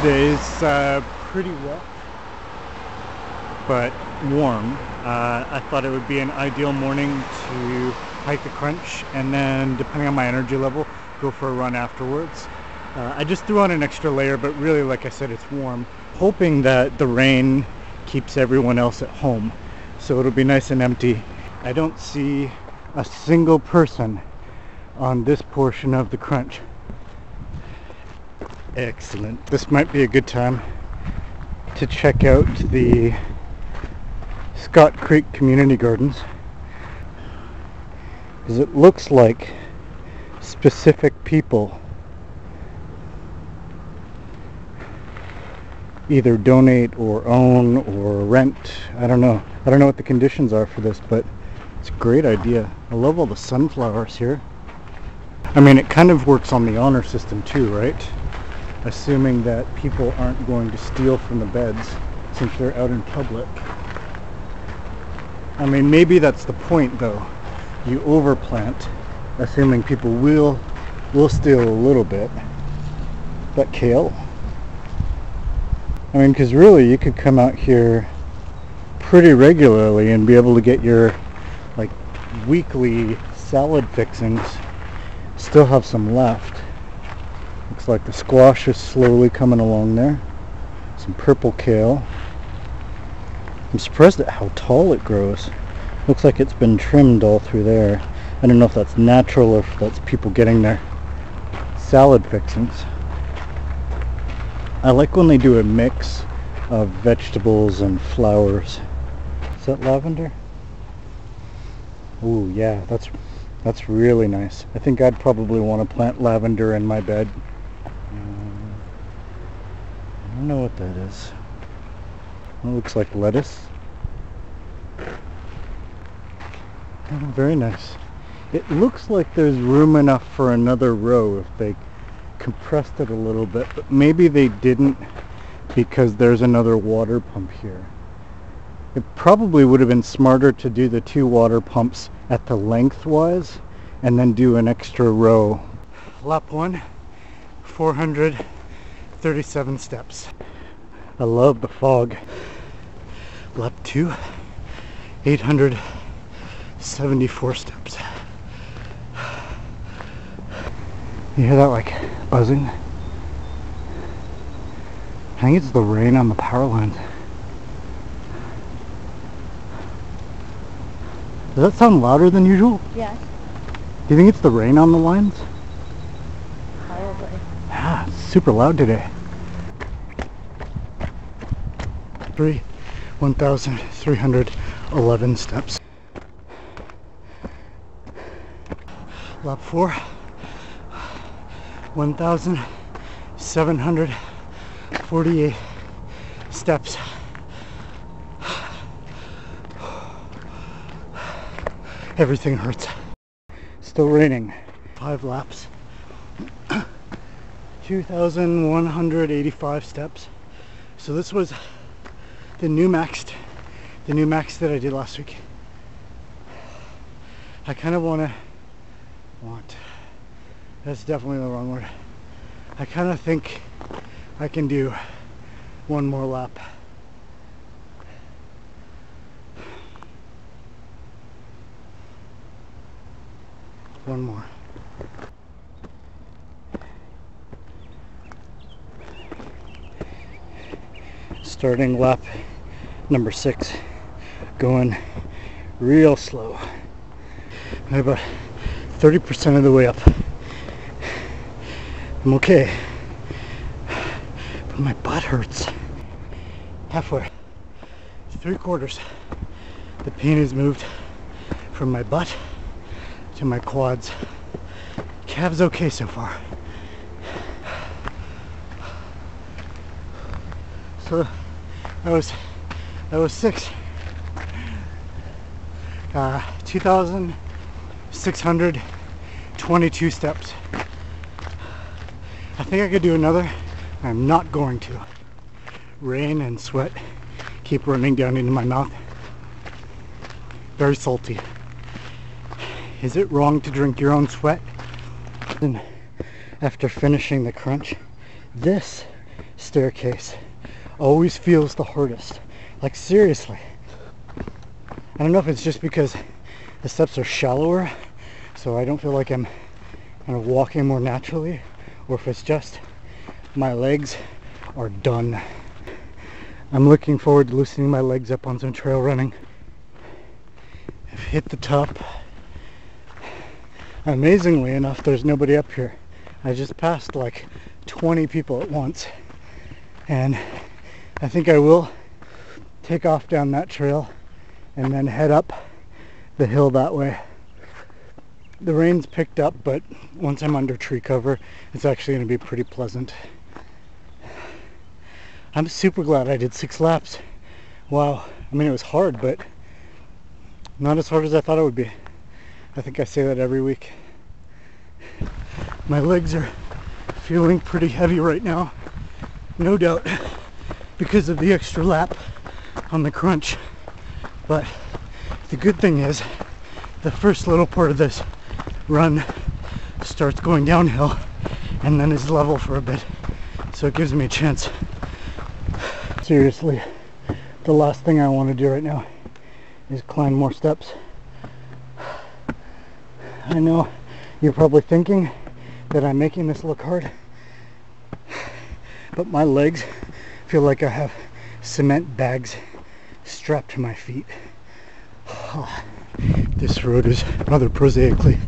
Today's pretty wet, but warm. I thought it would be an ideal morning to hike the crunch and then, depending on my energy level, go for a run afterwards. I just threw on an extra layer, but really, like I said, it's warm. Hoping that the rain keeps everyone else at home, so it'll be nice and empty. I don't see a single person on this portion of the crunch. Excellent. This might be a good time to check out the Scott Creek Community Gardens, because it looks like specific people either donate or own or rent. I don't know what the conditions are for this, but it's a great idea. I love all the sunflowers here. I mean, it kind of works on the honor system too, right? Assuming that people aren't going to steal from the beds since they're out in public. I mean, maybe that's the point though. You overplant, assuming people will steal a little bit. But kale? I mean, because really you could come out here pretty regularly and be able to get your like weekly salad fixings. Still have some left. Looks like the squash is slowly coming along there. Some purple kale. I'm surprised at how tall it grows. Looks like it's been trimmed all through there. I don't know if that's natural or if that's people getting their salad fixings. I like when they do a mix of vegetables and flowers. Is that lavender? Ooh, yeah, that's really nice. I think I'd probably want to plant lavender in my bed. I don't know what that is. It looks like lettuce. Oh, very nice. It looks like there's room enough for another row if they compressed it a little bit, but maybe they didn't because there's another water pump here. It probably would have been smarter to do the two water pumps at the lengthwise and then do an extra row. Lap 1, 437 steps. I love the fog. Lap 2, 874 steps. You hear that like buzzing? I think it's the rain on the power lines. Does that sound louder than usual? Yes. Do you think it's the rain on the lines? Probably. Yeah, it's super loud today. 1,311 steps. Lap 4, 1,748 steps. Everything hurts. Still raining. 5 laps. 2,185 steps. So this was the new max that I did last week. I kind of want, that's definitely the wrong word. I kind of think I can do one more lap. One more. Starting lap number 6, going real slow. I'm about 30% of the way up. I'm okay, but my butt hurts. Halfway, 3/4. The pain has moved from my butt to my quads. Calves okay so far. So that was 6. 2,622 steps. I think I could do another. I'm not going to. Rain and sweat keep running down into my mouth. Very salty. Is it wrong to drink your own sweat? And after finishing the crunch, this staircase always feels the hardest. Like, seriously. I don't know if it's just because the steps are shallower, so I don't feel like I'm kind of walking more naturally, or if it's just my legs are done. I'm looking forward to loosening my legs up on some trail running. I've hit the top. Amazingly enough, there's nobody up here. I just passed like 20 people at once, and I think I will take off down that trail and then head up the hill that way. The rain's picked up, but once I'm under tree cover, it's actually going to be pretty pleasant. I'm super glad I did 6 laps. Wow. I mean, it was hard, but not as hard as I thought it would be. I think I say that every week. My legs are feeling pretty heavy right now. No doubt because of the extra lap on the crunch. But the good thing is the first little part of this run starts going downhill and then is level for a bit. So it gives me a chance. Seriously, the last thing I want to do right now is climb more steps. I know you're probably thinking that I'm making this look hard, but my legs feel like I have cement bags strapped to my feet. This road is rather prosaically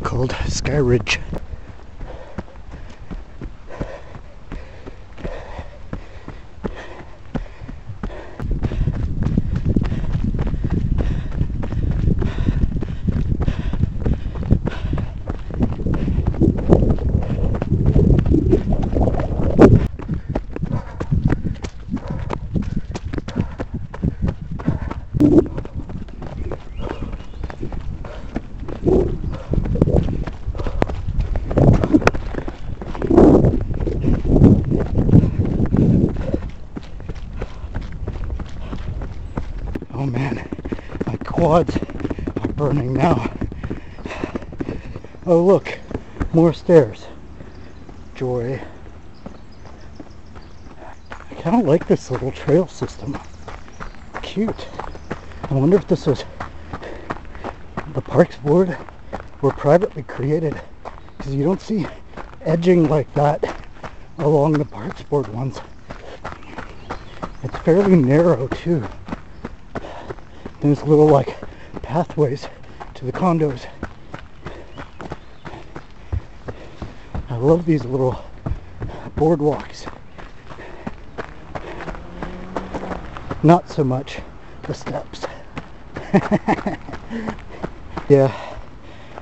called Sky Ridge. Oh man, my quads are burning now. Oh look, more stairs. Joy. I kind of like this little trail system. Cute. I wonder if this was the Parks Board or privately created, because you don't see edging like that along the Parks Board ones. It's fairly narrow too. There's little like pathways to the condos. I love these little boardwalks. Not so much the steps. Yeah,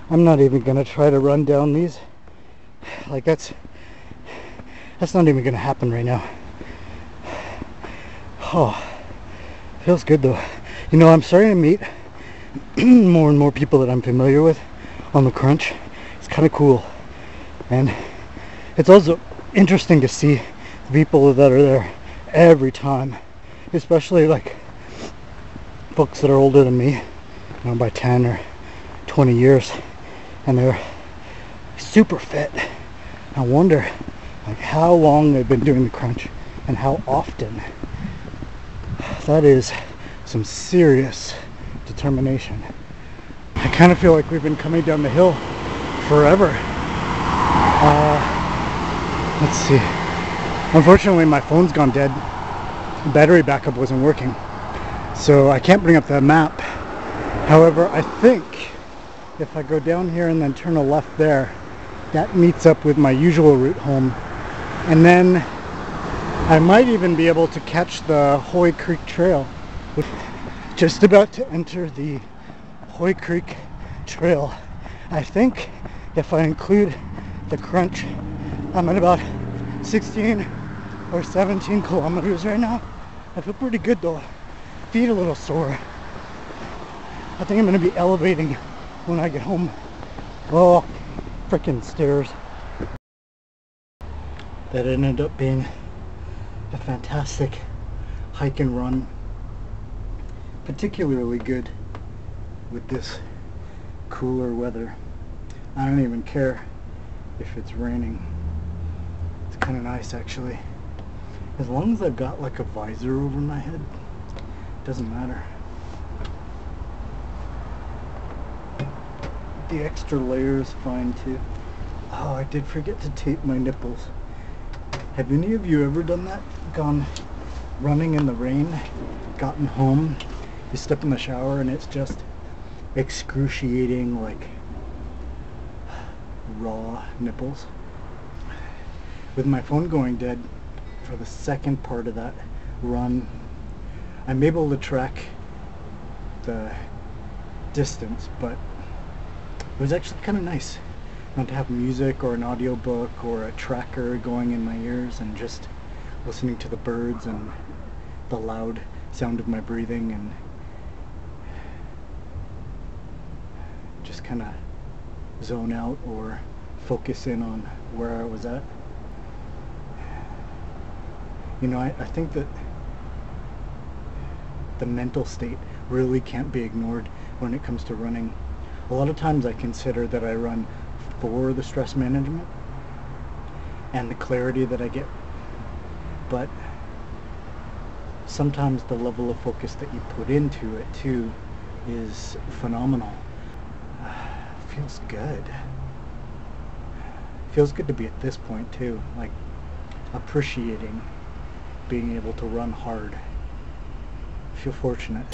I'm not even gonna try to run down these. Like that's not even gonna happen right now. Oh, feels good though. You know, I'm starting to meet more and more people that I'm familiar with on the crunch. It's kind of cool. And it's also interesting to see the people that are there every time. Especially like folks that are older than me, you know, by 10 or 20 years. And they're super fit. I wonder like how long they've been doing the crunch and how often. That is some serious determination. I kind of feel like we've been coming down the hill forever. Let's see. Unfortunately, my phone's gone dead. The battery backup wasn't working, so I can't bring up the map. However, I think if I go down here and then turn a left there, that meets up with my usual route home, and then I might even be able to catch the Hoy Creek Trail. Just about to enter the Hoy Creek Trail. I think if I include the crunch, I'm at about 16 or 17 kilometers right now. I feel pretty good though. Feet a little sore. I think I'm going to be elevating when I get home. Oh, frickin' stairs. That ended up being a fantastic hike and run. Particularly good with this cooler weather. I don't even care if it's raining. It's kind of nice actually. As long as I've got like a visor over my head, doesn't matter. The extra layer is fine too. Oh, I did forget to tape my nipples. Have any of you ever done that? Gone running in the rain, gotten home, you step in the shower and it's just excruciating, like raw nipples. With my phone going dead for the second part of that run, I'm able to track the distance, but it was actually kind of nice not to have music or an audiobook or a tracker going in my ears and just listening to the birds and the loud sound of my breathing and just kind of zone out or focus in on where I was at. You know, I think that the mental state really can't be ignored when it comes to running. A lot of times I consider that I run for the stress management and the clarity that I get, but sometimes the level of focus that you put into it too is phenomenal. Feels good. Feels good to be at this point too, like appreciating being able to run hard. I feel fortunate.